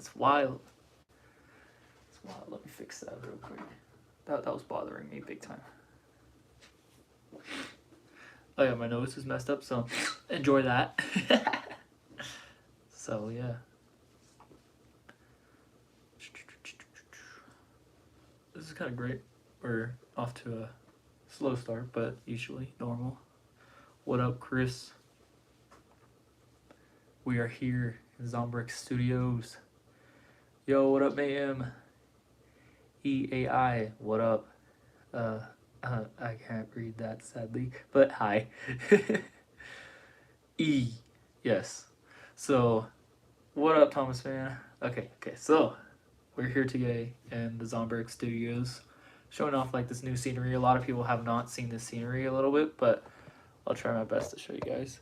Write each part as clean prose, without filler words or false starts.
That's wild. That's wild. Let me fix that real quick. That was bothering me big time. Oh yeah, my nose is messed up, so enjoy that. So yeah. This is kind of great. We're off to a slow start, but usually normal. What up, Chris? We are here in Zombrick Studios. Yo, what up, Mayhem? EAI, what up? I can't read that sadly, but hi. Yes. So, what up, Thomas man? Okay, so we're here today in the Zombrick Studios, showing off like this new scenery. A lot of people have not seen this scenery a little bit, but I'll try my best to show you guys.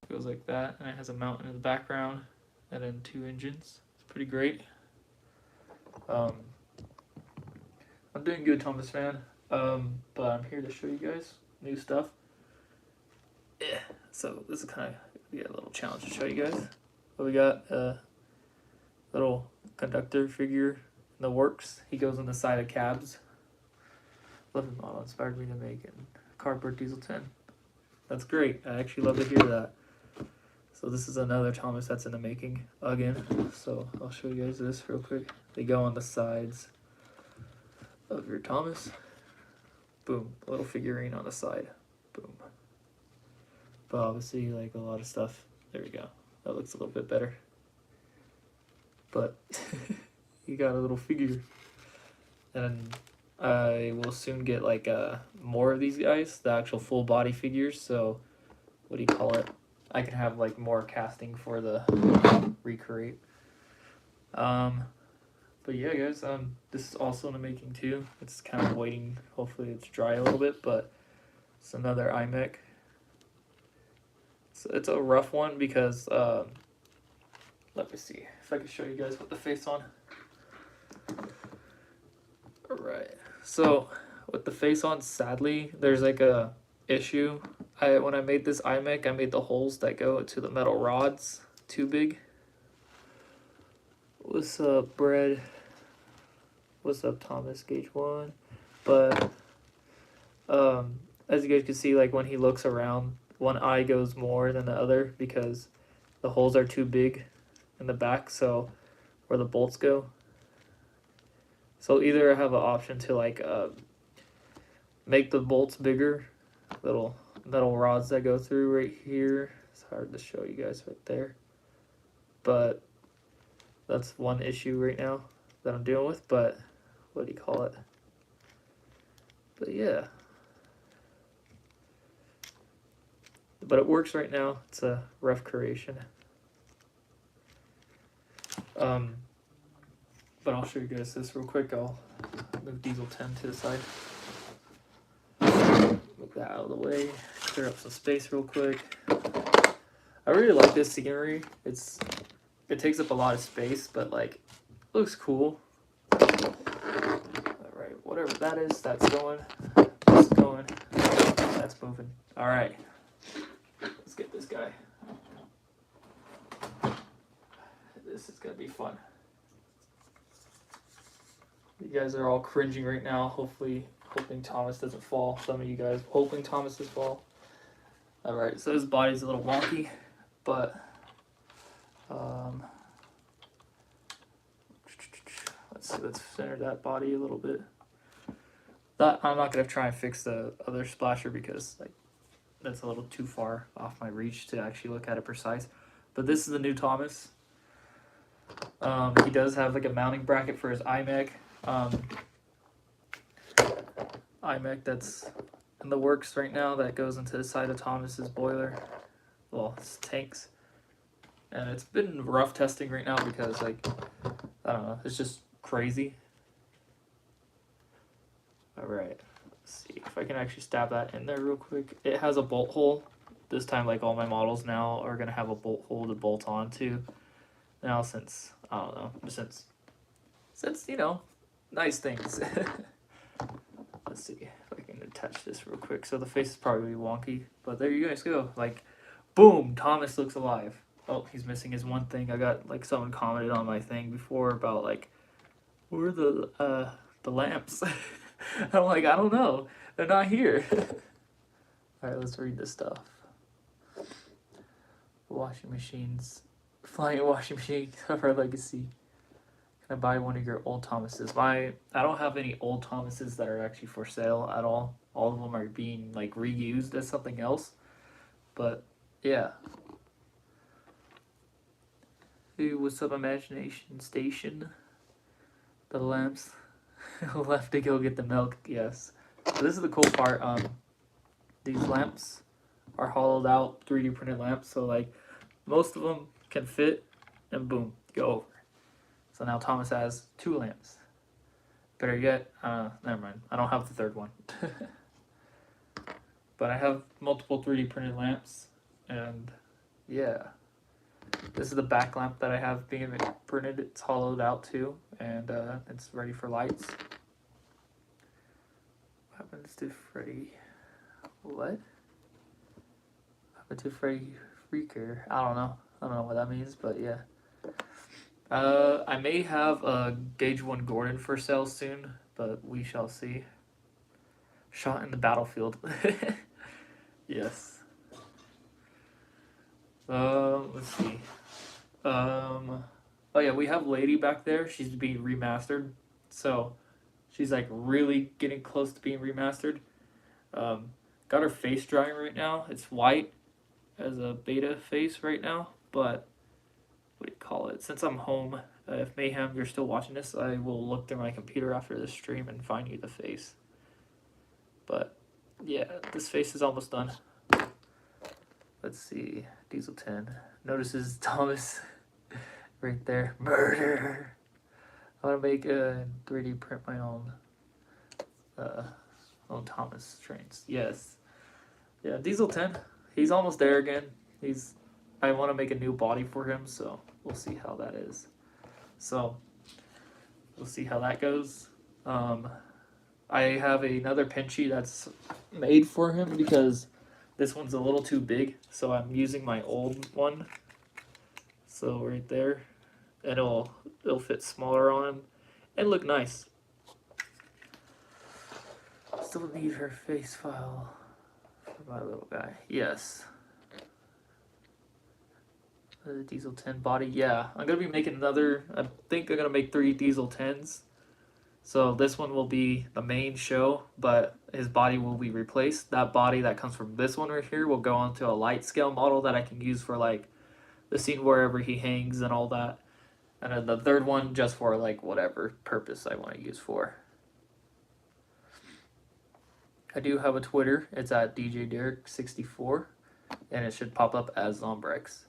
It goes like that, and it has a mountain in the background, and then 2 engines. It's pretty great. I'm doing good, Thomas fan. But I'm here to show you guys new stuff. Yeah. So this is kind of be a little challenge to show you guys. But we got a little conductor figure in the works. He goes on the side of cabs. Love his model. Inspired me to make a cardboard Diesel 10. That's great. I actually love to hear that. So this is another Thomas that's in the making again. So I'll show you guys this real quick. They go on the sides of your Thomas. Boom. A little figurine on the side. Boom. But obviously, like a lot of stuff. There we go. That looks a little bit better. But you got a little figure. And I will soon get like more of these guys, the actual full body figures. So what do you call it? I can have like more casting for the recreate. But yeah, guys, this is also in the making too. It's kind of waiting. Hopefully it's dry a little bit, but it's another iMech. So it's a rough one because, let me see if I can show you guys with the face on. Alright, so with the face on, sadly, there's like a issue. When I made this iMech, I made the holes that go to the metal rods too big. What's up, Bread? What's up, Thomas? Gauge 1. But as you guys can see, like when he looks around, one eye goes more than the other because the holes are too big in the back, so where the bolts go. So either I have an option to like make the bolts bigger, little metal rods that go through right here. It's hard to show you guys right there, but that's one issue right now that I'm dealing with. But what do you call it? But yeah. But it works right now. It's a rough creation. But I'll show you guys this real quick. I'll move Diesel 10 to the side. Move that out of the way. Clear up some space real quick. I really like this scenery. It takes up a lot of space, but like it looks cool. Alright, whatever that is, that's going. That's going. That's moving. Alright. Let's get this guy. This is gonna be fun. You guys are all cringing right now, hoping Thomas doesn't fall. Some of you guys hoping Thomas does fall. Alright, so his body's a little wonky, but let's see, let's center that body a little bit. I'm not gonna try and fix the other splasher because like that's a little too far off my reach to actually look at it precise. But this is the new Thomas. He does have like a mounting bracket for his iMech. iMech that's in the works right now that goes into the side of Thomas's boiler. Well, his tanks. And it's been rough testing right now because like, I don't know, it's just crazy. Alright, let's see if I can actually stab that in there real quick. It has a bolt hole. This time like all my models now are gonna have a bolt hole to bolt onto. Now since, I don't know, since you know, nice things. Let's see if I can attach this real quick. So the face is probably wonky, but there you guys go. Like, boom, Thomas looks alive. Oh, he's missing his one thing. I got like someone commented on my thing before about like where are the lamps? I'm like, I don't know. They're not here. All right, let's read this stuff. Washing machines, flying washing machine of our legacy. Can I buy one of your old Thomases? I don't have any old Thomases that are actually for sale at all. All of them are being like reused as something else. But yeah. Hey, what's up, Imagination Station? The lamps left to go get the milk. Yes. So this is the cool part. These lamps are hollowed out 3D printed lamps. So like most of them can fit, and boom, go over. So now Thomas has 2 lamps. Better yet, never mind. I don't have the third one. But I have multiple 3D printed lamps, and yeah. This is the back lamp that I have being printed. It's hollowed out too, and it's ready for lights. What happens to Freddy? What? Happened to Freddy Freaker? I don't know. I don't know what that means, but yeah. I may have a Gauge 1 Gordon for sale soon, but we shall see. Shot in the battlefield. Yes. Let's see. Oh yeah, we have Lady back there. She's being remastered, so she's like really getting close to being remastered. Got her face drying right now. It's white as a beta face right now, but what do you call it? Since I'm home, if Mayhem, you're still watching this, I will look through my computer after this stream and find you the face. But yeah, this face is almost done. Let's see. Diesel 10 notices Thomas right there. Murder. I want to make a 3D print my own Thomas trains. Yes. Yeah, Diesel 10. He's almost there again. I want to make a new body for him, so we'll see how that is. So we'll see how that goes. I have another Pinchy that's made for him because this one's a little too big, so I'm using my old one. So right there, and it'll fit smaller on him and look nice. Still need her face file for my little guy. Yes. The Diesel 10 body. Yeah, I'm gonna be making another. I think I'm gonna make 3 Diesel 10s. So this one will be the main show, but his body will be replaced. That body that comes from this one right here will go onto a light scale model that I can use for like the scene wherever he hangs and all that. And then the third one just for like whatever purpose I want to use for. I do have a Twitter. It's at DJDerek64, and it should pop up as Zombrex.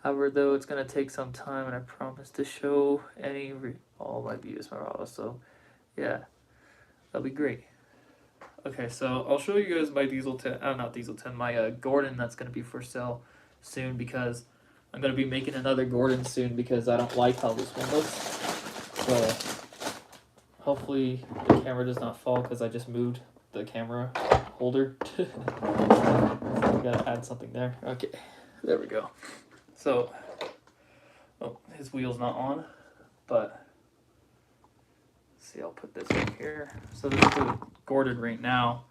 However, though, it's going to take some time, and I promise to show all my views, so yeah, that'll be great. Okay, so I'll show you guys my Diesel 10, not Diesel 10, my Gordon that's going to be for sale soon, because I'm going to be making another Gordon soon because I don't like how this one looks. So hopefully the camera does not fall because I just moved the camera holder. So I got to add something there. Okay, there we go. So, his wheel's not on, but let's see, I'll put this in here. So this is the Gordon right now.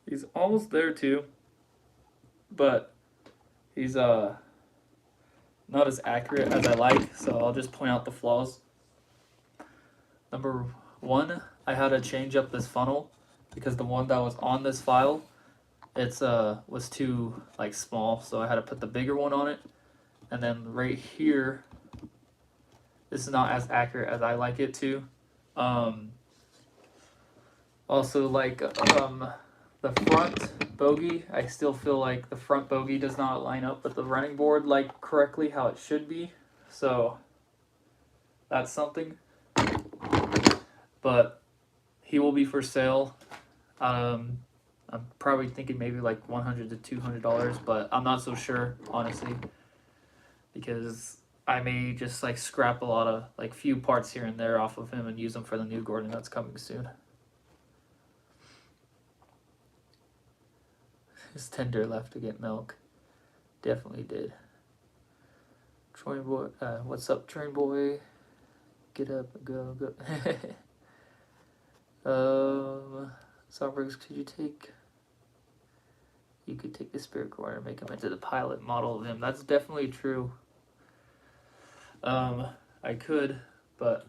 He's almost there too, but he's not as accurate as I like, so I'll just point out the flaws. Number 1, I had to change up this funnel because the one that was on this file, it's was too like small, so I had to put the bigger one on it. And then right here, this is not as accurate as I like it to. Also, like the front bogey, I still feel like the front bogey does not line up with the running board like correctly how it should be. So that's something. But he will be for sale. I'm probably thinking maybe like $100 to $200, but I'm not so sure, honestly, because I may just like scrap a lot of like few parts here and there off of him and use them for the new Gordon that's coming soon. his tender left to get milk. Definitely did. Troy boy, what's up, Train boy? Get up, go. Zombrex, could you take? You could take the Spirit Corner and make him into the pilot model of him. That's definitely true. I could, but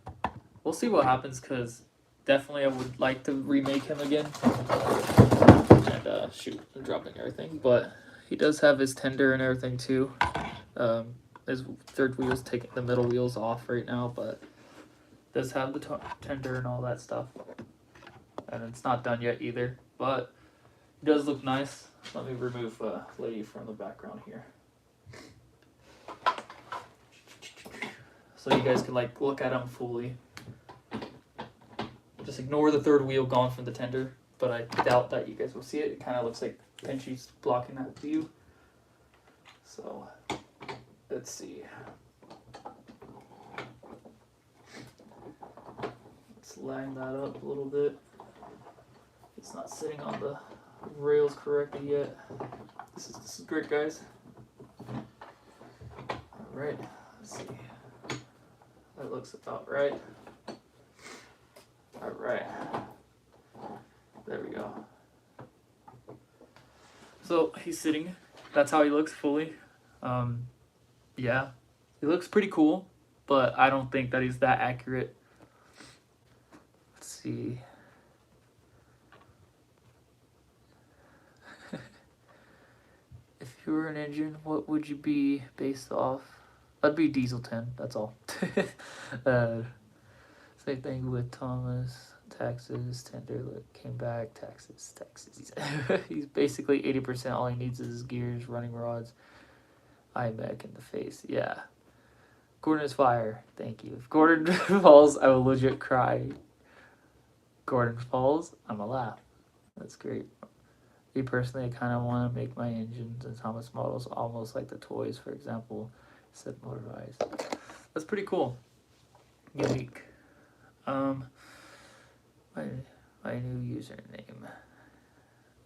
we'll see what happens, because definitely I would like to remake him again. And shoot, I'm dropping everything. But he does have his tender and everything too. His third wheel's taking the middle wheels off right now, but does have the tender and all that stuff. And it's not done yet either, but it does look nice. Let me remove Lady from the background here, so you guys can like look at him fully. Just ignore the third wheel gone from the tender, but I doubt that you guys will see it. It kind of looks like Pinchy's blocking that view. So let's see. Let's line that up a little bit. It's not sitting on the rails correctly yet. This is great, guys. All right, let's see. That looks about right. All right, there we go. So he's sitting. That's how he looks fully. Yeah, he looks pretty cool, but I don't think that he's that accurate. Let's see. If you were an engine, what would you be based off? I'd be Diesel 10, that's all. Same thing with Thomas. Taxes, tender, came back, taxes. He's basically 80%. All he needs is his gears, running rods, IMEC in the face. Yeah. Gordon is fire. Thank you. If Gordon falls, I will legit cry. Gordon falls, I'm a laugh. That's great. Me personally, I kind of want to make my engines and Thomas models almost like the toys, for example, except motorized. That's pretty cool. Unique. My new username.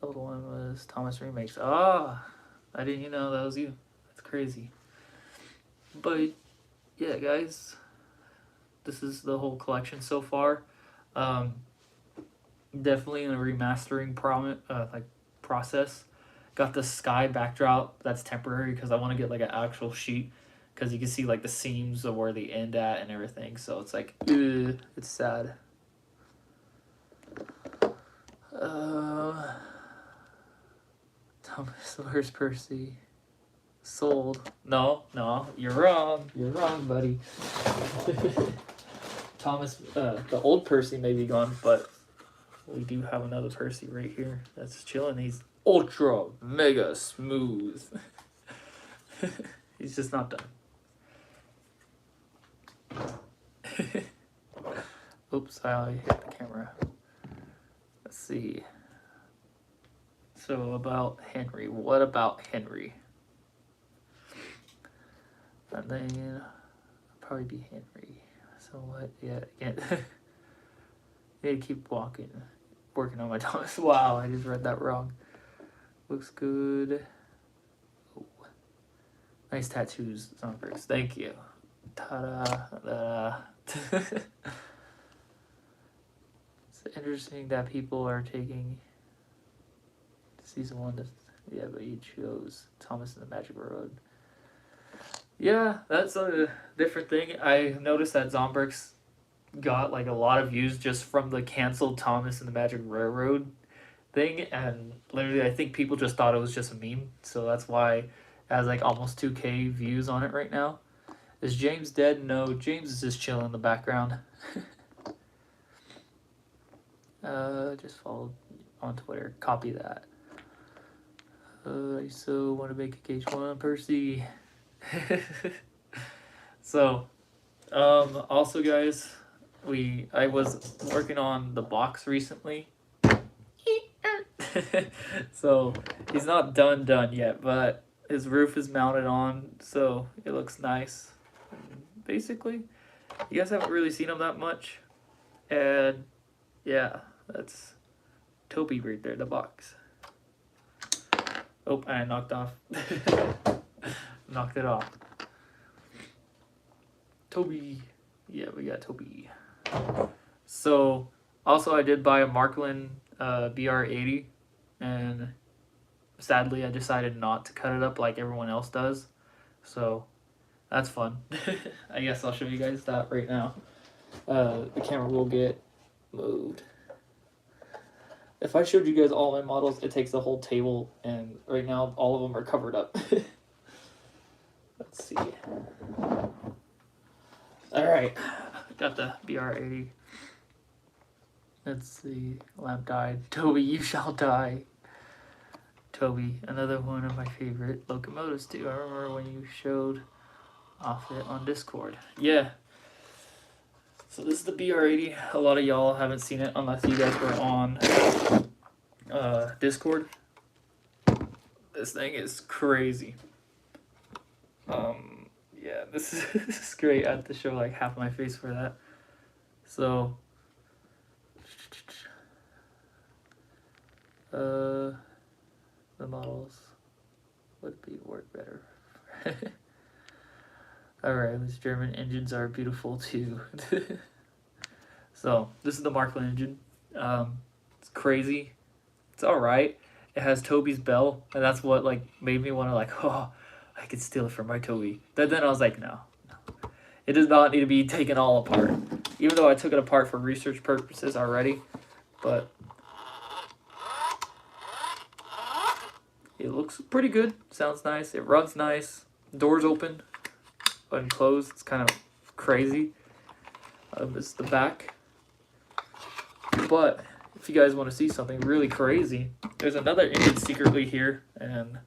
The old one was Thomas Remakes. Ah, I didn't even know that was you. That's crazy. But yeah, guys, this is the whole collection so far. Definitely in a remastering process. Got the sky backdrop. That's temporary because I want to get like an actual sheet, because you can see like the seams of where they end at and everything. So it's like, it's sad. Thomas, where's Percy? Sold. No, you're wrong. You're wrong, buddy. Thomas, the old Percy may be gone, but we do have another Percy right here that's chilling. He's ultra mega smooth. He's just not done. Oops, I hit the camera. Let's see. So about Henry. What about Henry? And then probably be Henry. So what? Yeah, again. Need to keep working on my Thomas. Wow, I just read that wrong. Looks good. Oh. Nice tattoos, Zombrex. Thank you. Ta-da. It's interesting that people are taking season 1 to, yeah, but you chose Thomas and the Magic Road. Yeah, that's a different thing. I noticed that Zombrex got like a lot of views just from the canceled Thomas and the Magic Railroad thing, and literally I think people just thought it was just a meme, so that's why it has like almost 2K views on it right now. Is James dead? No, James is just chilling in the background. Just followed on Twitter. Copy that. I so want to make a KH1 Percy. So, also guys, I was working on the box recently. So he's not done yet, but his roof is mounted on, so it looks nice. Basically, you guys haven't really seen him that much, and yeah, that's Toby right there, the box. Oh, I knocked off. Knocked it off. Toby. Yeah, we got Toby. So, also I did buy a Marklin BR80, and sadly I decided not to cut it up like everyone else does. So, that's fun. I guess I'll show you guys that right now. The camera will get moved. If I showed you guys all my models, it takes the whole table, and right now all of them are covered up. Let's see. Alright, got the BR80. Let's see. Lamp died. Toby, you shall die. Toby, another one of my favorite locomotives too. I remember when you showed off it on Discord. Yeah. So this is the BR80. A lot of y'all haven't seen it unless you guys were on Discord. This thing is crazy. Yeah, this is great. I have to show like half my face for that. So the models would be work better. Alright, these German engines are beautiful too. So this is the Marklin engine. It's crazy. It's alright. It has Toby's bell, and that's what like made me want to like, oh, I could steal it from my Toby. But then I was like, no. It does not need to be taken all apart. Even though I took it apart for research purposes already, but it looks pretty good. Sounds nice. It runs nice. Doors open and closed. It's kind of crazy. This is the back. But if you guys want to see something really crazy, there's another engine secretly here, and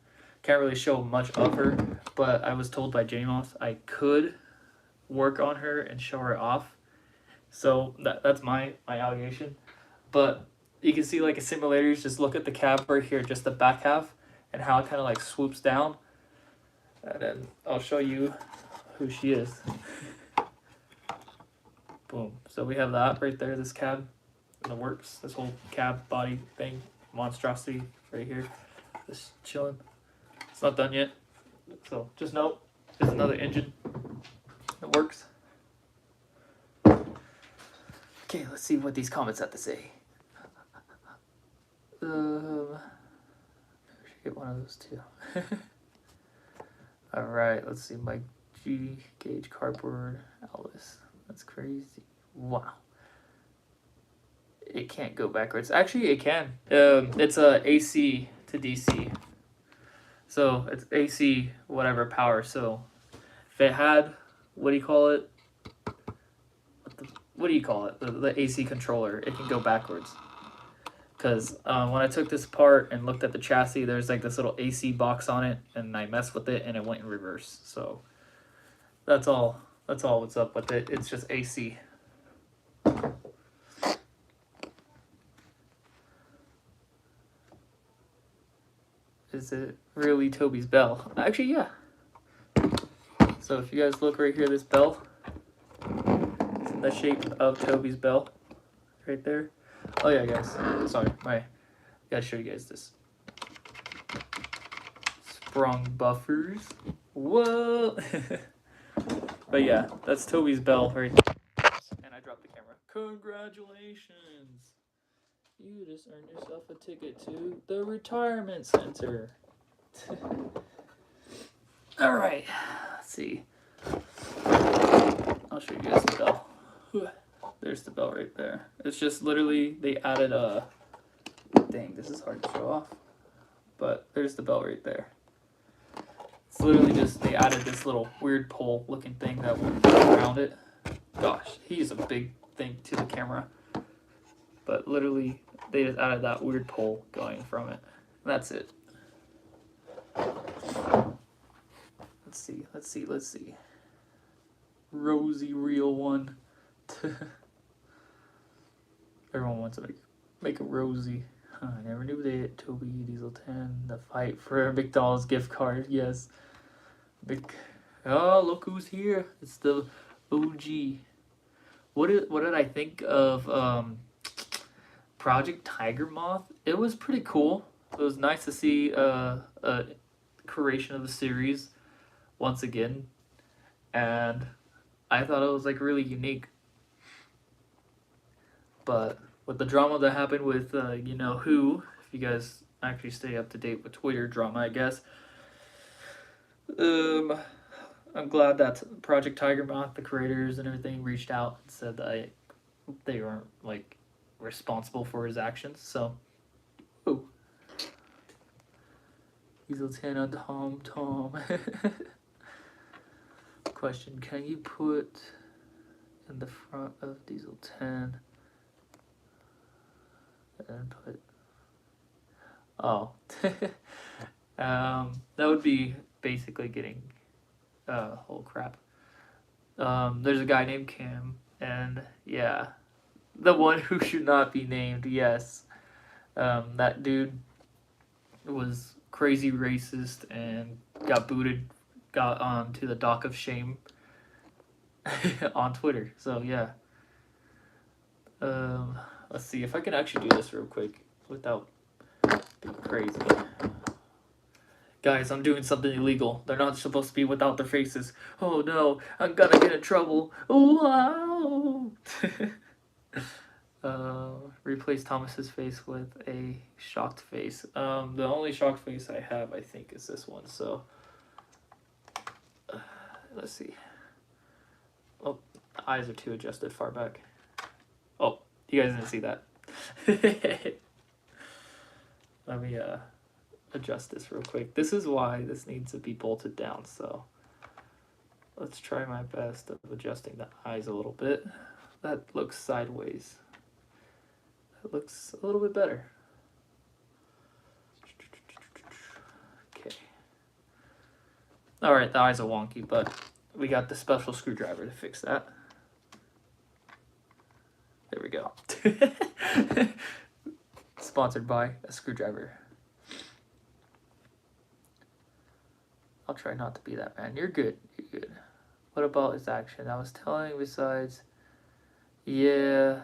can't really show much of her, but I was told by J-Moss I could work on her and show her off. So that's my allegation. But you can see like a simulators, just look at the cab right here, just the back half, and how it kind of like swoops down. And then I'll show you who she is. Boom. So we have that right there, this cab in the works, this whole cab body thing, monstrosity right here, just chilling. It's not done yet, so just note there's another engine that works. Okay, let's see what these comments have to say. I should get one of those too. All right, let's see. My G gauge cardboard Alice. That's crazy. Wow. It can't go backwards. Actually, it can. It's a AC to DC. So it's AC whatever power. So if it had, what do you call it? What do you call it? The AC controller. It can go backwards. Because when I took this apart and looked at the chassis, there's like this little AC box on it, and I messed with it, and it went in reverse. So that's all. That's all what's up with it. It's just AC. Is it really Toby's bell? Actually, yeah. So if you guys look right here, this bell, it's in the shape of Toby's bell, right there. Oh yeah, guys. Sorry, gotta show you guys this. Sprung buffers. Whoa. But yeah, that's Toby's bell right there. And I dropped the camera. Congratulations. You just earned yourself a ticket to the retirement center. Alright, let's see. I'll show you guys the bell. There's the bell right there. It's just literally, they added a... Dang, this is hard to show off. But there's the bell right there. It's literally just, they added this little weird pole looking thing that went around it. Gosh, he's a big thing to the camera. But literally, they just added that weird pole going from it. And that's it. Let's see. Rosy real one. Everyone wants to make a Rosie. Huh, I never knew that. Toby, Diesel 10, the fight for a McDonald's gift card. Yes. Oh, look who's here. It's the OG. What did I think of Project Tiger Moth? It was pretty cool. it was nice to see a creation of the series once again, and I thought it was like really unique. But with the drama that happened with you know who, if you guys actually stay up to date with Twitter drama, I guess. Um, I'm glad that Project Tiger Moth, the creators and everything, reached out and said that they weren't like responsible for his actions. So, ooh, Diesel 10 on Tom. Question: can you put in the front of Diesel 10 and put? Oh, that would be basically getting. Oh crap. There's a guy named Cam, and yeah, the one who should not be named. Yes, that dude was crazy racist and got booted, got onto the dock of shame on Twitter. So yeah, let's see if I can actually do this real quick without being crazy. Guys, I'm doing something illegal. They're not supposed to be without their faces. Oh no, I'm gonna get in trouble. Wow. Replace Thomas's face with a shocked face. The only shocked face I have, I think, is this one. So, let's see. Oh, the eyes are too adjusted far back. Oh, you guys didn't see that. Let me adjust this real quick. This is why this needs to be bolted down. So, let's try my best of adjusting the eyes a little bit. That looks sideways. It looks a little bit better. Okay. Alright, the eyes are wonky, but we got the special screwdriver to fix that. There we go. Sponsored by a screwdriver. I'll try not to be that man. You're good. You're good. What about his action? I was telling besides... Yeah,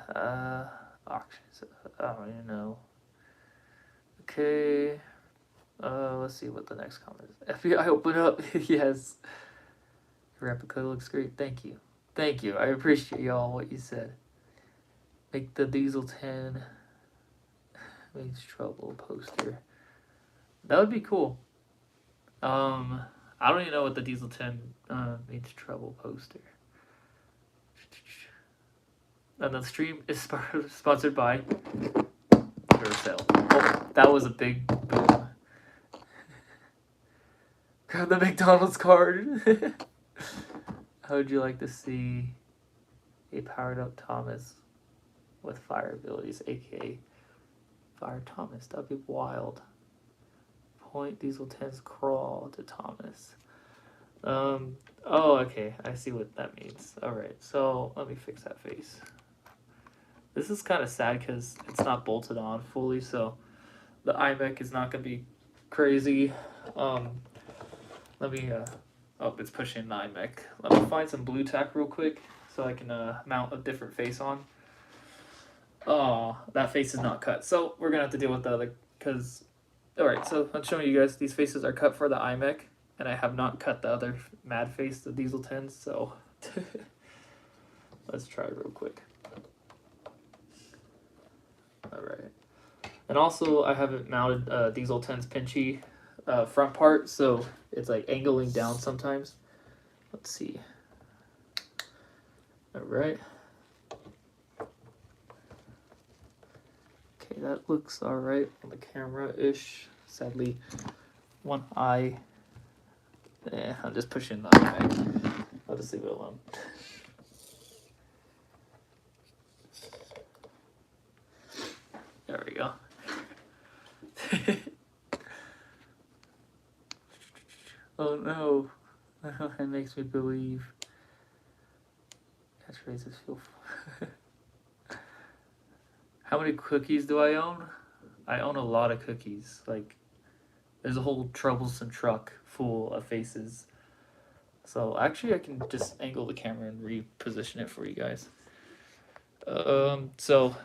auctions. I don't even know. Okay. Let's see what the next comment is. FBI, open up. Yes. Your replica looks great. Thank you. Thank you. I appreciate y'all what you said. Make the Diesel 10 means trouble poster. That would be cool. I don't even know what the Diesel 10 means trouble poster. And the stream is sponsored by Duracell. Oh, that was a big boom. Grab the McDonald's card. How would you like to see a powered up Thomas with fire abilities, aka Fire Thomas? That'd be wild. Point Diesel 10's crawl to Thomas. Oh, okay. I see what that means. Alright, so let me fix that face. This is kind of sad because it's not bolted on fully, so the iMac is not going to be crazy. Let me, oh, it's pushing the iMac. Let me find some blue tack real quick so I can mount a different face on. Oh, that face is not cut. So we're going to have to deal with the other, because, alright, so I'm showing you guys these faces are cut for the iMac, and I have not cut the other mad face, the Diesel 10s, so let's try real quick. Alright. And also, I haven't mounted Diesel 10's pinchy front part, so it's like angling down sometimes. Let's see. Alright. Okay, that looks alright on the camera-ish. Sadly, one eye. I'm just pushing the eye back. I'll just leave it alone. There we go. Oh no. It makes me believe. Catchphrases feel How many cookies do I own? I own a lot of cookies. Like, there's a whole troublesome truck full of faces. So actually I can just angle the camera and reposition it for you guys. So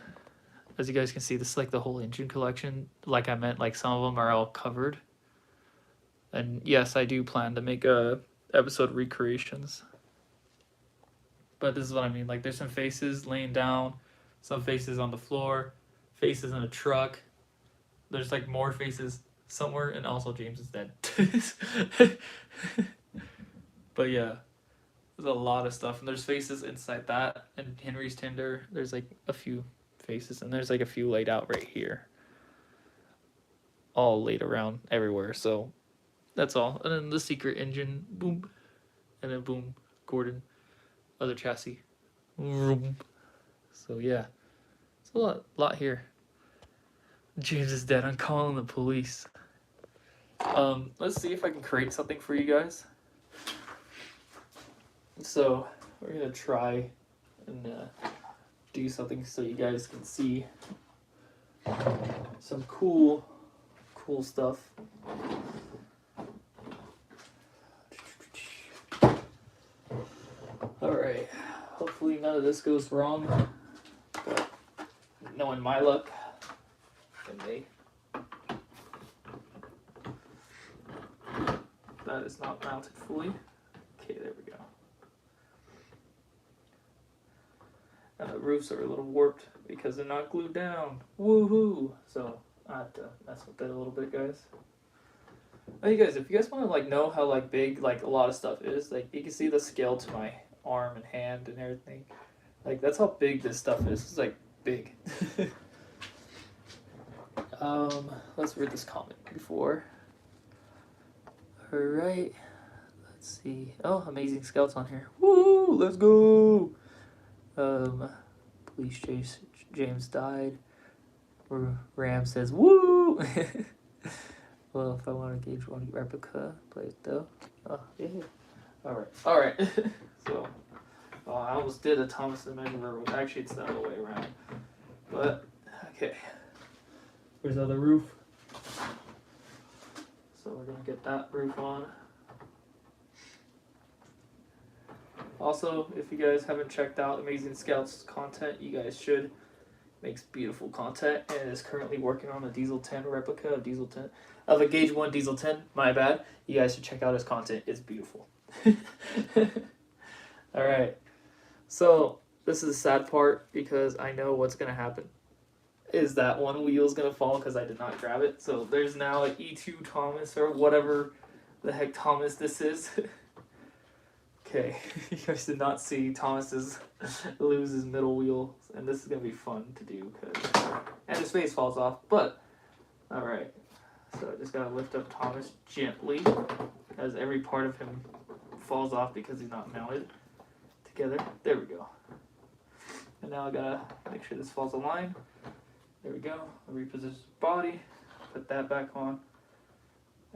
as you guys can see, this is like the whole engine collection. Like I meant, like some of them are all covered. And yes, I do plan to make episode recreations. But this is what I mean. Like there's some faces laying down, some faces on the floor, faces in a truck. There's like more faces somewhere, and also James is dead. But yeah, there's a lot of stuff, and there's faces inside that, and Henry's Tinder. There's like a few faces, and there's like a few laid out right here, all laid around everywhere. So that's all. And then the secret engine, boom, and then boom, Gordon, other chassis, vroom. So yeah, it's a lot here. James is dead. I'm calling the police. Let's see if I can create something for you guys. So we're gonna try and do something so you guys can see some cool stuff. All right. Hopefully none of this goes wrong. But knowing my luck, it may. That is not mounted fully. Okay, there we go. And the roofs are a little warped because they're not glued down. Woohoo! So I have to mess with that a little bit, guys. Oh, you guys, if you guys want to like know how like big like a lot of stuff is, like you can see the scale to my arm and hand and everything. Like that's how big this stuff is. It's like big. Let's read this comment before. All right. Let's see. Oh, Amazing Scouts on here. Woo! Let's go. Police chase. James died. Ram says, "Woo!" Well, if I want to gauge one replica, play it though. Oh yeah. All right. So, I almost did a Thomas the Magic Railroad. Actually, it's the other way around. But okay. Where's the other roof? So we're gonna get that roof on. Also, if you guys haven't checked out Amazing Scouts content, you guys should. Makes beautiful content and is currently working on a Diesel 10 replica of a Gauge 1 Diesel 10. My bad. You guys should check out his content. It's beautiful. All right. So this is the sad part because I know what's gonna happen. Is that one wheel is gonna fall because I did not grab it. So there's now an E2 Thomas or whatever the heck Thomas this is. Okay, you guys did not see Thomas's lose his middle wheel, and this is gonna be fun to do and his face falls off. But all right, so I just gotta lift up Thomas gently, as every part of him falls off because he's not mounted together. There we go. And now I gotta make sure this falls in line. There we go. I reposition his body, put that back on,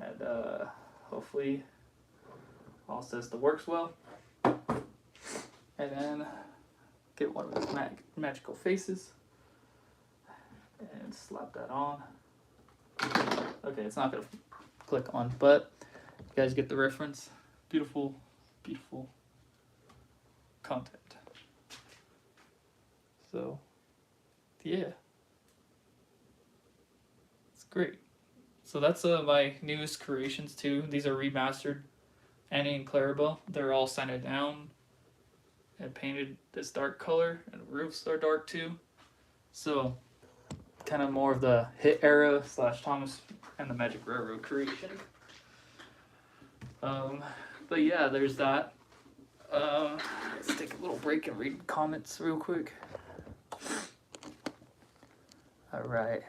and hopefully all says the works well. And then get one of his magical faces and slap that on. Okay, it's not gonna click on, but you guys get the reference. Beautiful, beautiful content. So, yeah. It's great. So that's my newest creations too. These are remastered. Annie and Clarabelle, they're all sanded down and painted this dark color, and the roofs are dark too. So, kind of more of the hit era / Thomas and the Magic Railroad creation. But yeah, there's that. Let's take a little break and read comments real quick. All right.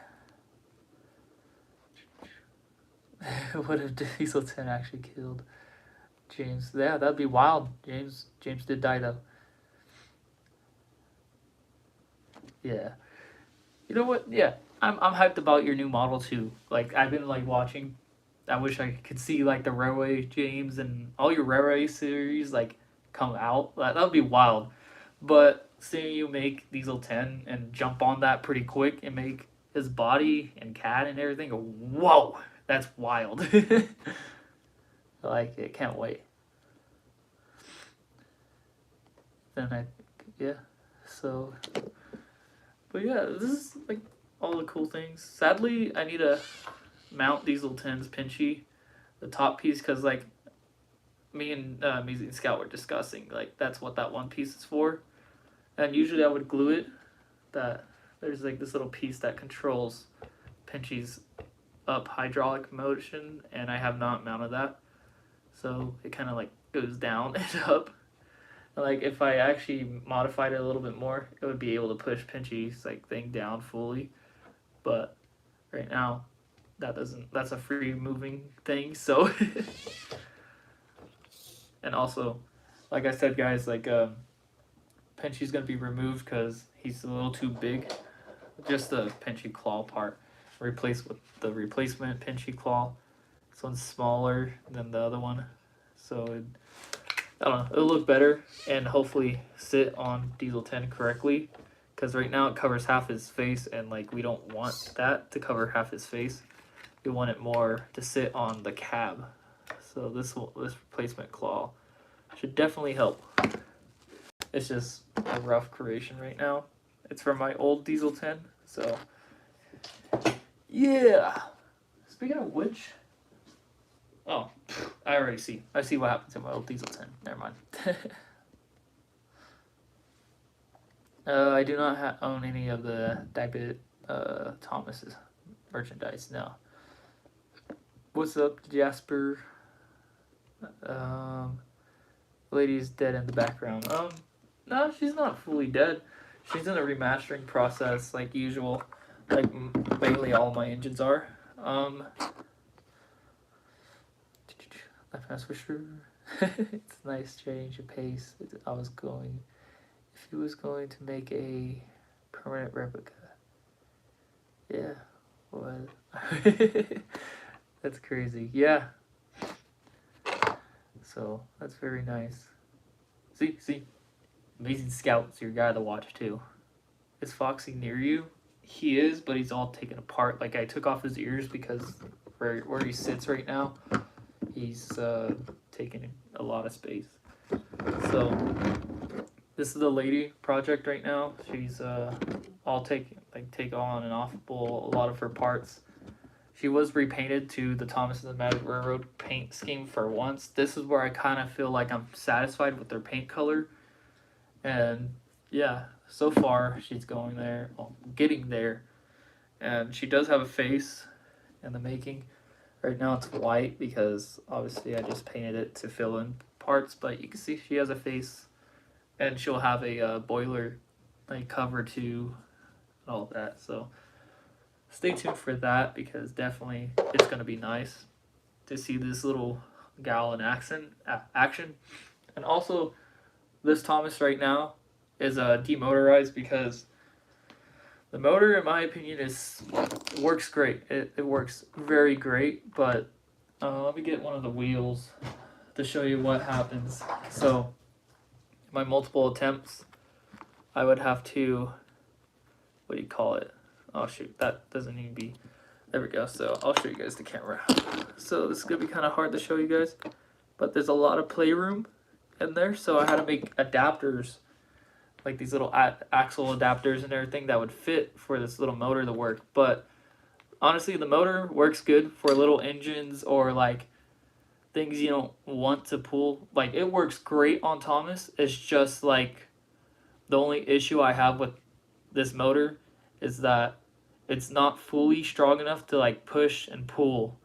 What if Diesel 10 actually killed James? Yeah, that'd be wild. James did die though. Yeah. You know what? Yeah. I'm hyped about your new model too. Like I've been like watching. I wish I could see like the Railway James and all your Railway series like come out. That would be wild. But seeing you make Diesel 10 and jump on that pretty quick and make his body and cat and everything, whoa, that's wild. I like it. Can't wait. Then yeah. So But yeah, this is like all the cool things. Sadly, I need to mount Diesel 10's Pinchy, the top piece, because like me and Amazing Scout were discussing, like that's what that one piece is for. And usually I would glue it. That there's like this little piece that controls Pinchy's up hydraulic motion, and I have not mounted that, so it kind of like goes down and up. Like if I actually modified it a little bit more, it would be able to push Pinchy's like thing down fully. But right now, that doesn't. That's a free moving thing. So, and also, like I said, guys, like Pinchy's gonna be removed because he's a little too big. Just the Pinchy claw part, replaced with the replacement Pinchy claw. This one's smaller than the other one, so I don't know. It'll look better and hopefully sit on Diesel 10 correctly. Because right now it covers half his face, and like we don't want that to cover half his face. We want it more to sit on the cab. So this replacement claw should definitely help. It's just a rough creation right now. It's from my old Diesel 10, so yeah. Speaking of which, oh, I already see. I see what happened to my old Diesel 10. Never mind. I do not own any of the David Thomas's merchandise. No. What's up, Jasper? Lady's dead in the background. No, she's not fully dead. She's in a remastering process, like usual. Like mainly all my engines are. That's for sure. It's a nice change of pace. If he was going to make a permanent replica. Yeah. What? That's crazy. Yeah. So that's very nice. See, Amazing Scout's your guy to watch too. Is Foxy near you? He is, but he's all taken apart. Like I took off his ears because where he sits right now, he's taking a lot of space. So this is the lady project right now. She's all take on and offable a lot of her parts. She was repainted to the Thomas and the Magic Railroad paint scheme for once. This is where I kind of feel like I'm satisfied with their paint color. And yeah, so far she's going there, well, getting there. And she does have a face in the making. Right now it's white because obviously I just painted it to fill in parts, but you can see she has a face, and she'll have a boiler like cover too, and all that. So stay tuned for that because definitely it's gonna be nice to see this little gal in action. And also, this Thomas right now is demotorized because the motor, in my opinion, works great. It works very great, but let me get one of the wheels to show you what happens. So, my multiple attempts, I would have to, what do you call it? Oh shoot, that doesn't need to be, there we go. So I'll show you guys the camera. So this is going to be kind of hard to show you guys, but there's a lot of playroom in there. So I had to make adapters, like these little axle adapters and everything that would fit for this little motor to work. But honestly, the motor works good for little engines or like things you don't want to pull. Like it works great on Thomas. It's just like the only issue I have with this motor is that it's not fully strong enough to like push and pull.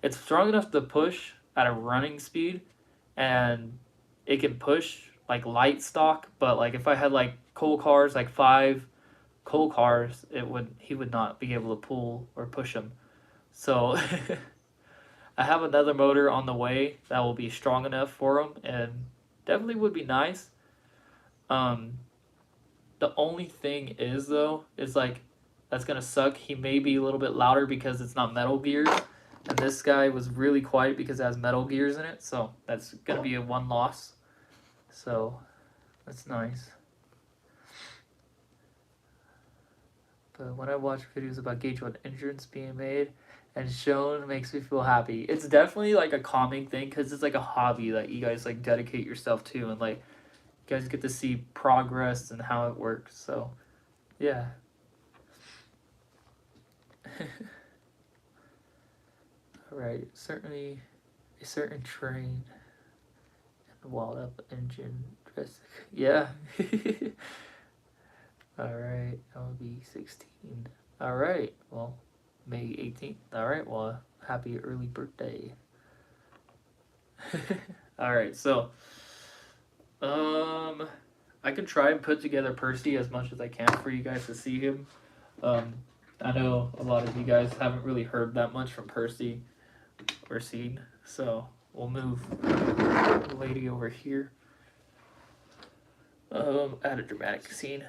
It's strong enough to push at a running speed, and it can push like light stock, but like if I had like coal cars, like 5 coal cars, he would not be able to pull or push them. So I have another motor on the way that will be strong enough for him, and definitely would be nice. The only thing is though, is like that's gonna suck. He may be a little bit louder because it's not metal gears, and this guy was really quiet because it has metal gears in it. So that's gonna be a one loss. So that's nice. But when I watch videos about Gauge 1 engines being made and shown, it makes me feel happy. It's definitely like a calming thing because it's like a hobby that you guys like dedicate yourself to, and like you guys get to see progress and how it works. So yeah, Alright, certainly a certain train and walled up engine dress. Yeah. Alright, that would be 16. Alright, well, May 18th. Alright, well, happy early birthday. Alright, so I could try and put together Percy as much as I can for you guys to see him. I know a lot of you guys haven't really heard that much from Percy or seen, so we'll move the lady over here. Add a dramatic scene.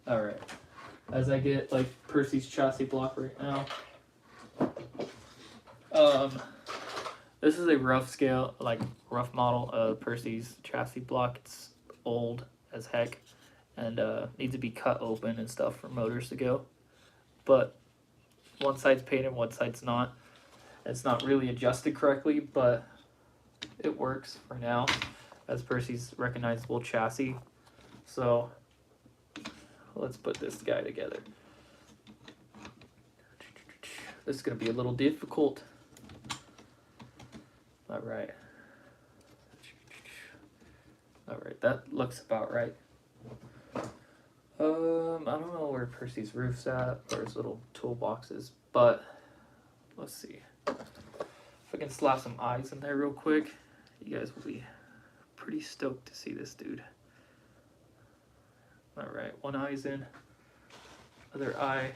Alright. As I get like Percy's chassis block right now. This is a rough scale, like rough model of Percy's chassis block. It's old as heck and needs to be cut open and stuff for motors to go. But one side's painted, one side's not. It's not really adjusted correctly, but it works for now as Percy's recognizable chassis. So let's put this guy together. This is going to be a little difficult. Alright. Alright, that looks about right. I don't know where Percy's roof's at or his little toolboxes, but let's see. If I can slap some eyes in there real quick, you guys will be pretty stoked to see this dude. Alright, one eye's in, other eye.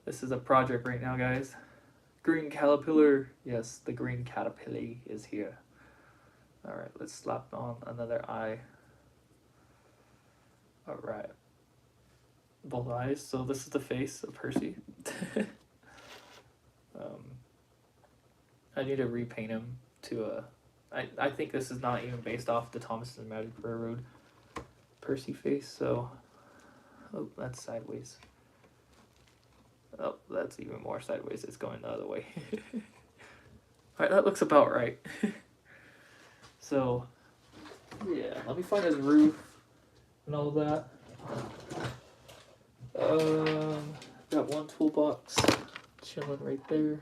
This is a project right now, guys. Green caterpillar. Yes, the green caterpillar is here. Alright, let's slap on another eye. Alright. Both eyes. So this is the face of Percy. I need to repaint him to a... I think this is not even based off the Thomas and Magic Railroad Percy face, so... Oh, that's sideways. Oh, that's even more sideways. It's going the other way. Alright, that looks about right. So, yeah, let me find his roof and all that. Got one toolbox chilling right there.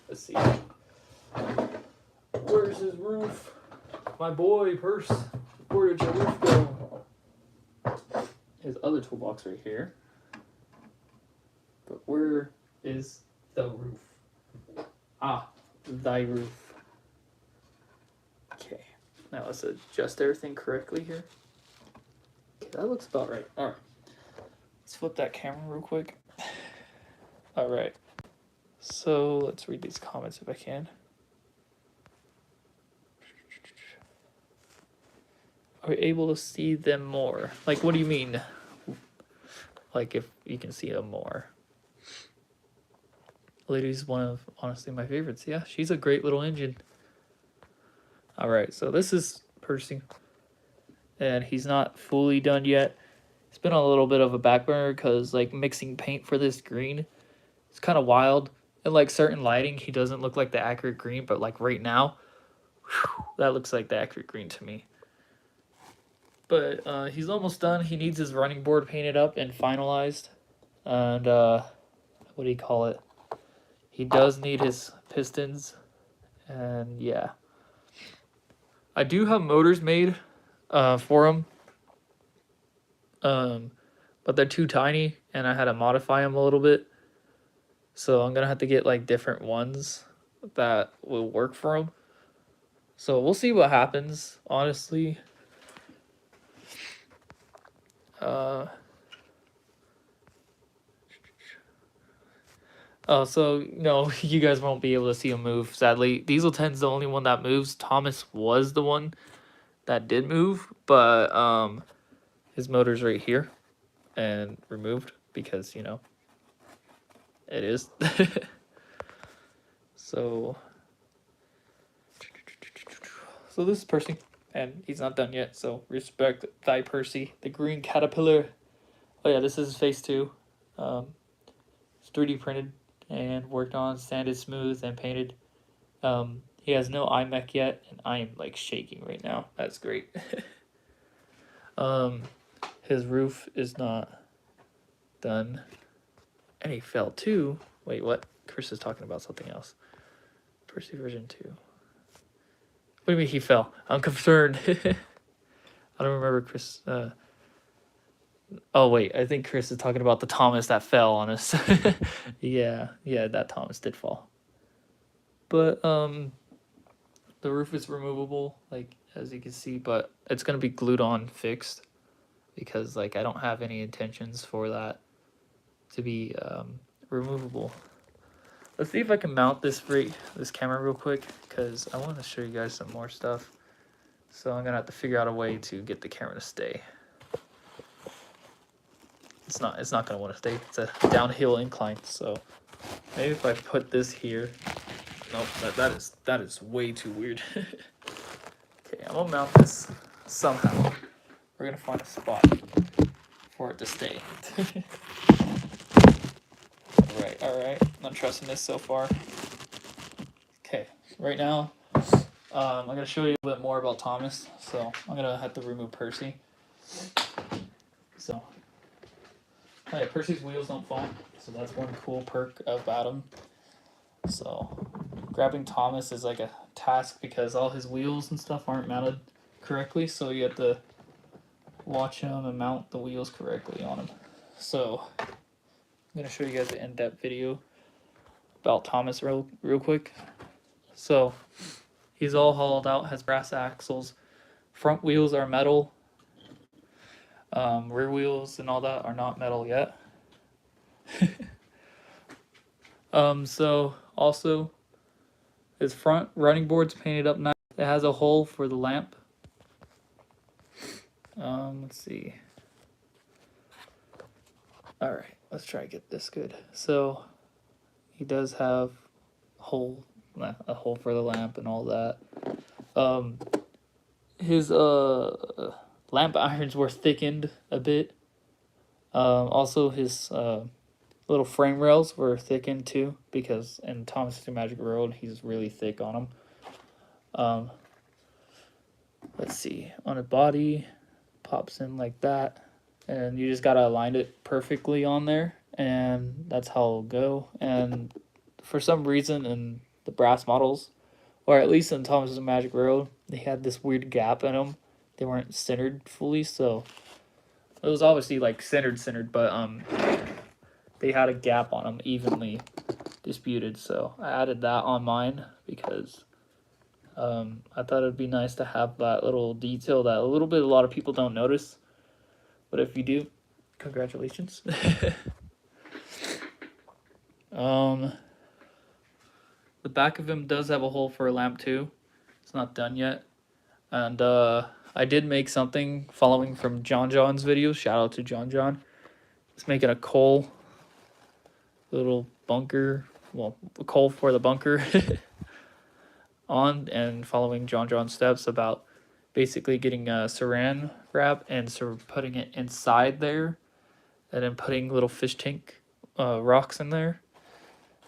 Let's see. Where's his roof? My boy, Percy. Where did your roof go? His other toolbox right here. But where is the roof? Ah, thy roof. Okay, now let's adjust everything correctly here. Okay, that looks about right. Alright, let's flip that camera real quick. Alright, so let's read these comments if I can. Are you able to see them more? Like, what do you mean? Like, if you can see them more? Lady's one of, honestly, my favorites. Yeah, she's a great little engine. Alright, so this is Percy. And he's not fully done yet. It's been on a little bit of a back burner because, like, mixing paint for this green, it's kind of wild. And, like, certain lighting, he doesn't look like the accurate green. But, like, right now, whew, that looks like the accurate green to me. But he's almost done. He needs his running board painted up and finalized. And, what do you call it? He does need his pistons. And, yeah. I do have motors made for him. But they're too tiny, and I had to modify them a little bit. So I'm going to have to get, like, different ones that will work for him. So we'll see what happens, honestly. Oh, so, no, you guys won't be able to see him move, sadly. Diesel 10's the only one that moves. Thomas was the one that did move, but his motor's right here and removed because, you know, it is. So this is Percy, and he's not done yet, so respect thy Percy, the green caterpillar. Oh yeah, this is his face too. It's 3D printed and worked on, sanded smooth and painted. He has no iMech yet, and I am like shaking right now. That's great. his roof is not done. And he fell too. Wait, what? Chris is talking about something else. Percy version 2. What do you mean he fell? I'm concerned. I don't remember Chris. Oh, wait. I think Chris is talking about the Thomas that fell on us. Yeah, that Thomas did fall. But, the roof is removable, like, as you can see, but it's going to be glued on fixed because, like, I don't have any intentions for that to be removable. Let's see if I can mount this camera real quick because I want to show you guys some more stuff. So I'm gonna have to figure out a way to get the camera to stay. It's not gonna want to stay. It's a downhill incline. So maybe if I put this here. Nope, that is way too weird. Okay, I'm gonna mount this somehow. We're gonna find a spot for it to stay. All right. I'm trusting this so far. Okay, right now, I'm gonna show you a bit more about Thomas. So I'm gonna have to remove Percy. So, oh yeah, Percy's wheels don't fall. So that's one cool perk of Adam. So grabbing Thomas is like a task because all his wheels and stuff aren't mounted correctly. So you have to watch him and mount the wheels correctly on him. So I'm gonna show you guys an in-depth video about Thomas real quick. So he's all hollowed out, has brass axles. Front wheels are metal. Rear wheels and all that are not metal yet. So also his front running board's painted up nice. It has a hole for the lamp. Let's see. All right, let's try to get this good. So he does have a hole for the lamp and all that. His lamp irons were thickened a bit. Also his little frame rails were thickened too because in Thomas the Magic Road he's really thick on them. Let's see, on a body pops in like that, and you just gotta align it perfectly on there, and that's how it'll go. And for some reason in the brass models, or at least in Thomas' Magic Road, they had this weird gap in them. They weren't centered fully, so it was obviously like centered, but they had a gap on them evenly disputed. So I added that on mine because I thought it'd be nice to have that little detail that a lot of people don't notice. But if you do, congratulations. The back of him does have a hole for a lamp too. It's not done yet. And I did make something following from John's video. Shout out to John. It's making a coal little bunker. Well, a coal for the bunker. On and following John's steps about basically getting saran wrap and putting it inside there, and then putting little fish tank rocks in there,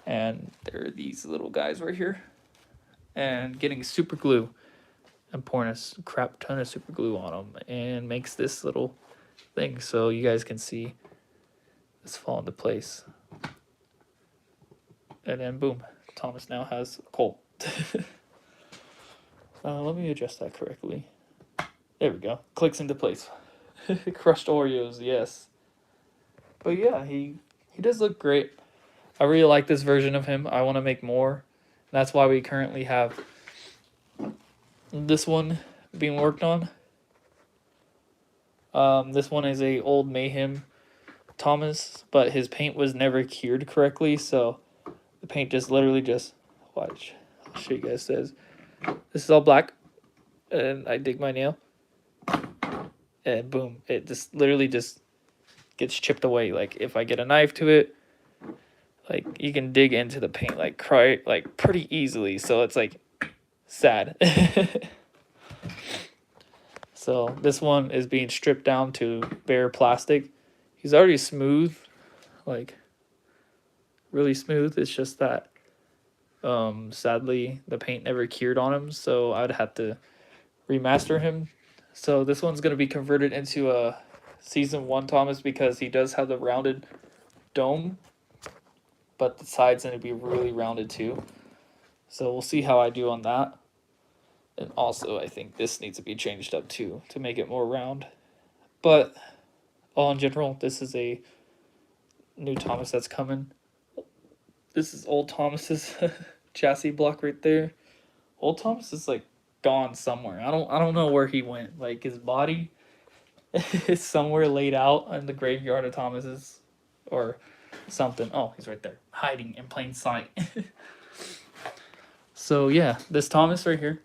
and there are these little guys right here, and getting super glue and pouring a crap ton of super glue on them, and makes this little thing so you guys can see this fall into place. And then boom, Thomas now has coal. Let me adjust that correctly. There we go. Clicks into place. Crushed Oreos, yes. But yeah, he does look great. I really like this version of him. I want to make more. That's why we currently have this one being worked on. This one is a old Mayhem Thomas, but his paint was never cured correctly, so the paint literally watch. I'll show you guys this. This is all black, and I dig my nail, and boom, it literally gets chipped away. Like if I get a knife to it, like you can dig into the paint like pretty easily. So it's like sad. So this one is being stripped down to bare plastic. He's already smooth, like really smooth. It's just that sadly the paint never cured on him, so I'd have to remaster him. So this one's going to be converted into a Season 1 Thomas because he does have the rounded dome, but the sides need to be really rounded too. So we'll see how I do on that. And also, I think this needs to be changed up too to make it more round. But all in general, this is a new Thomas that's coming. This is old Thomas's chassis block right there. Old Thomas is like gone somewhere. I don't know where he went. Like his body is somewhere laid out in the graveyard of Thomas's or something. Oh, he's right there, hiding in plain sight. So yeah, this Thomas right here,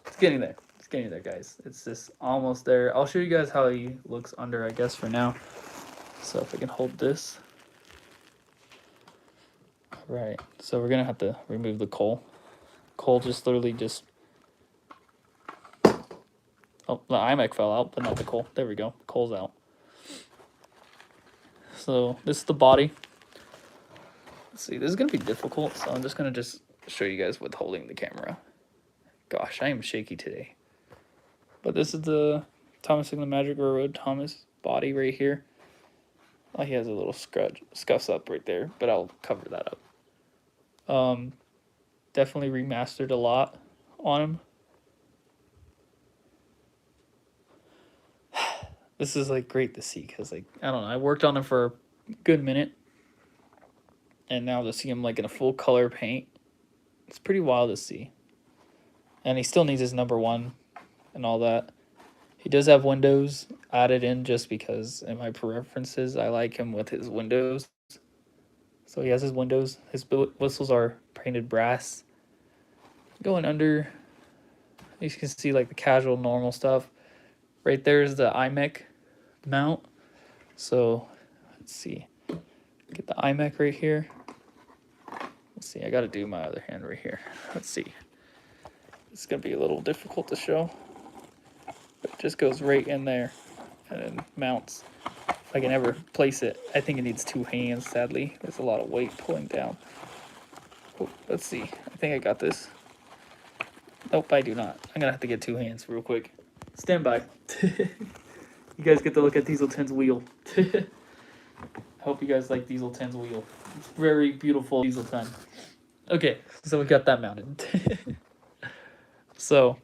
it's getting there. It's getting there, guys. It's just almost there. I'll show you guys how he looks under, I guess, for now. So if I can hold this. Right. So we're gonna have to remove the coal. Coal just literally just. Oh, the iMac fell out, but not the coal. There we go. Coal's out. So this is the body. Let's see, this is gonna be difficult, so I'm just gonna show you guys with holding the camera. Gosh, I am shaky today. But this is the Thomas and the Magic Railroad Thomas body right here. Oh, he has a little scuffs up right there, but I'll cover that up. Definitely remastered a lot on him. This is like great to see because like I don't know, I worked on him for a good minute, and now to see him like in a full color paint, it's pretty wild to see. And he still needs his number 1 and all that. He does have windows added in just because in my preferences I like him with his windows. So he has his windows. His whistles are painted brass. Going under, you can see like the casual normal stuff. Right there is the iMac mount. So let's see. Get the iMac right here. Let's see, I gotta do my other hand right here. Let's see. It's gonna be a little difficult to show. But it just goes right in there and then mounts. If I can ever place it. I think it needs 2 hands, sadly. There's a lot of weight pulling down. Oh, let's see. I think I got this. Nope, I do not. I'm gonna have to get 2 hands real quick. Stand by. You guys get to look at Diesel 10's wheel. I hope you guys like Diesel 10's wheel. It's very beautiful Diesel 10. Okay, so we got that mounted. So,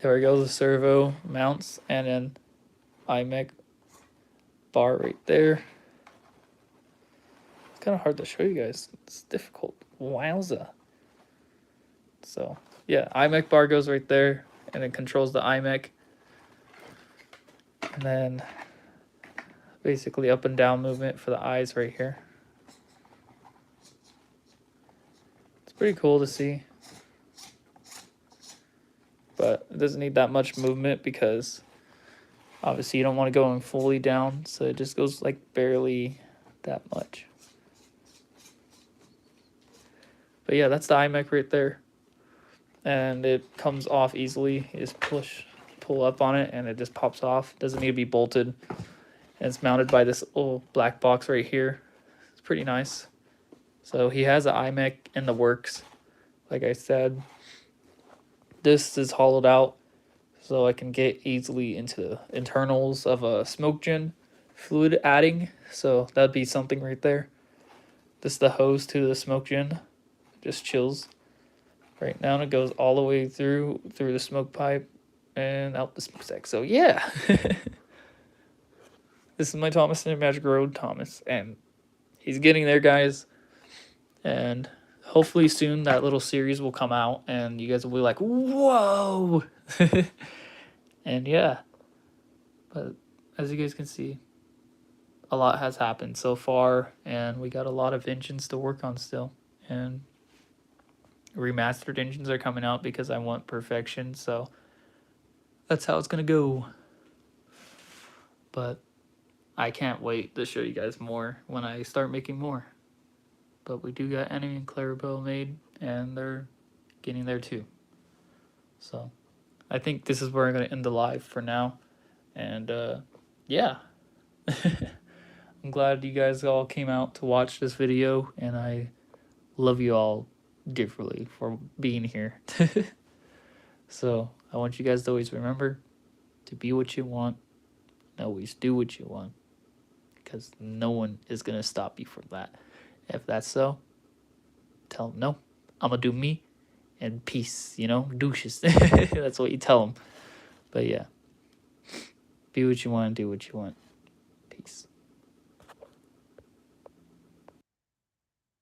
there we go, the servo mounts, and then iMac bar right there. It's kind of hard to show you guys. It's difficult. Wowza. So, yeah, iMac bar goes right there, and it controls the iMac. And then basically up and down movement for the eyes right here. It's pretty cool to see. But it doesn't need that much movement because obviously you don't want to go in fully down, so it just goes like barely that much. But yeah, that's the iMac right there. And it comes off easily. You just pull up on it and it just pops off. Doesn't need to be bolted. And it's mounted by this little black box right here. It's pretty nice. So he has an iMac in the works, like I said. This is hollowed out so I can get easily into the internals of a smoke gen fluid adding. So that'd be something right there. This is the hose to the smoke gen. Just chills right now, and it goes all the way through the smoke pipe and out the smokestack. So yeah. This is my Thomas and Magic Road Thomas, and he's getting there, guys. And hopefully soon that little series will come out and you guys will be like, whoa. And yeah, but as you guys can see, a lot has happened so far, and we got a lot of engines to work on still, and remastered engines are coming out because I want perfection. So that's how it's gonna go. But I can't wait to show you guys more when I start making more. But we do got Enemy and Clarabelle made, and they're getting there too. So I think this is where I'm going to end the live for now. And yeah. I'm glad you guys all came out to watch this video, and I love you all dearly for being here. So I want you guys to always remember to be what you want always do what you want, because no one is going to stop you from that. If that's so, tell them, no, I'm going to do me and peace, douches. That's what you tell them. But yeah, be what you want, do what you want. Peace.